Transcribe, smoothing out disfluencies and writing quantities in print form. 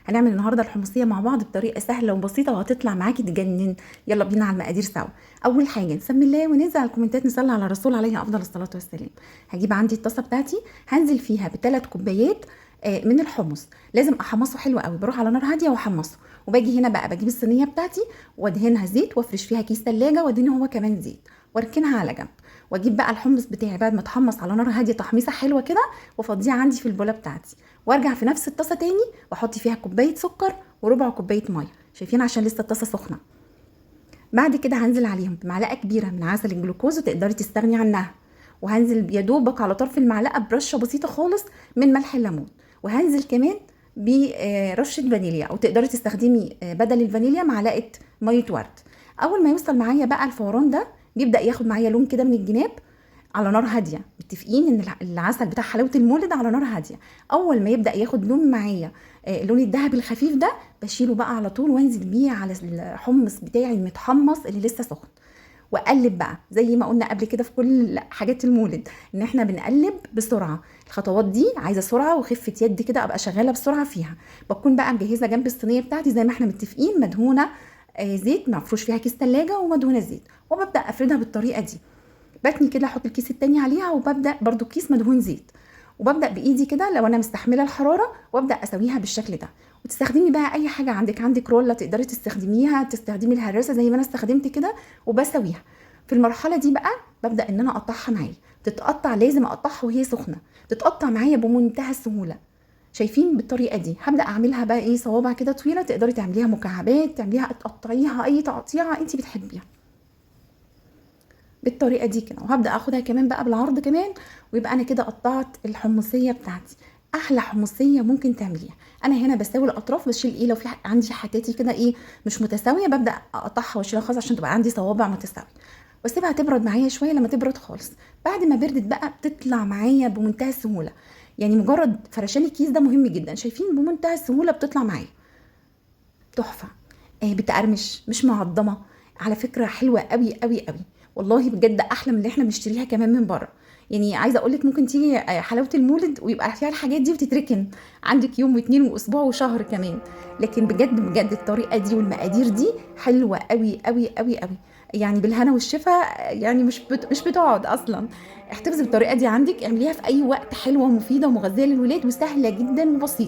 هنعمل النهارده الحمصيه مع بعض بطريقه سهله وبسيطه وهتطلع معاكي تجنن. يلا بينا على المقادير سوا. اول حاجه نسمي الله وننزل على الكومنتات نصلي على الرسول عليه افضل الصلاه والسلام. هجيب عندي الطاسه بتاعتي، هنزل فيها ب3 كوبايات من الحمص. لازم احمصه حلو قوي، بروح على نار هاديه واحمصه. وباجي هنا بقى بجيب الصينيه بتاعتي وادهنها زيت وافرش فيها كيس ثلاجه وادهنه هو كمان زيت واركنها على جنب. واجيب بقى الحمص بتاعي بعد ما اتحمص على نار هاديه تحميصه حلوه كده وافضيه عندي في البوله بتاعتي. وارجع في نفس الطاسه تاني واحط فيها كوبايه سكر وربع كوبايه ميه، شايفين عشان لسه الطاسه سخنه. بعد كده هنزل عليهم بمعلقه كبيره من عسل الجلوكوز وتقدري تستغني عنها. وهنزل يا دوبك على طرف المعلقه برشه بسيطه خالص من ملح الليمون. وهنزل كمان برشه فانيليا، او تقدري تستخدمي بدل الفانيليا معلقه ميه ورد. اول ما يوصل معايا بقى الفوران ده بيبدا ياخد معايا لون كده من الجناب على نار هاديه. متفقين ان العسل بتاع حلاوه المولد على نار هاديه. اول ما يبدا ياخد لون معايا اللون الذهبي الخفيف ده بشيله بقى على طول وانزل بيه على الحمص بتاعي المتحمص اللي لسه سخن. واقلب بقى زي ما قلنا قبل كده في كل حاجات المولد ان احنا بنقلب بسرعه. الخطوات دي عايزه سرعه وخفه يد كده، ابقى شغاله بسرعه فيها. بكون بقى مجهزه جنب الصينيه بتاعتي زي ما احنا متفقين مدهونه زيت، مفروش فيها كيس ثلاجه ومدهونه زيت، وببدا افردها بالطريقه دي. بتني كده احط الكيس التاني عليها وببدا برضو كيس مدهون زيت، وببدا بايدي كده لو انا مستحمله الحراره وابدا اسويها بالشكل ده. وتستخدمي بقى اي حاجه عندك رولة تقدري تستخدميها، تستخدمي الهراسه زي ما انا استخدمت كده وبسويها. في المرحله دي بقى ببدا ان انا اقطعها معايا. تتقطع لازم اقطعها وهي سخنه، تتقطع معايا بمنتهى السهوله. شايفين بالطريقه دي هبدا اعملها بقى ايه صوابع كده طويله، تقدري تعمليها مكعبات، تعمليها تقطعيها اي تقطيعه انت بتحبيها بالطريقه دي كده. وهبدا اخدها كمان بقى بالعرض كمان، ويبقى انا كده قطعت الحمصيه بتاعتي. احلى حمصيه ممكن تعمليها. انا هنا بساوي الاطراف، بشيل ايه لو في عندي حتاتي كده ايه مش متساويه ببدا اقطعها واشيلها خالص عشان تبقى عندي صوابع متساويه. واسيبها تبرد معايا شويه. لما تبرد خالص بعد ما بردت بقى بتطلع معايا بمنتهى السهوله. يعني مجرد فرشان الكيس ده مهم جدا، شايفين بمنتهى السهوله بتطلع معايا تحفه. بتقرمش مش معضمه. على فكره حلوه قوي قوي قوي، والله بجد احلى من اللي احنا بنشتريها كمان من بره. يعني عايزه اقول لك ممكن تيجي حلاوه المولد ويبقى فيها الحاجات دي وتتركن عندك يوم واتنين واسبوع وشهر كمان. لكن بجد بجد الطريقه دي والمقادير دي حلوه قوي قوي قوي قوي. يعني بالهنا والشفا، يعني مش بتقعد اصلا. احتفظي بالطريقه دي عندك، اعمليها في اي وقت، حلوه ومفيده ومغذيه للولاد وسهله جدا وبسيطه.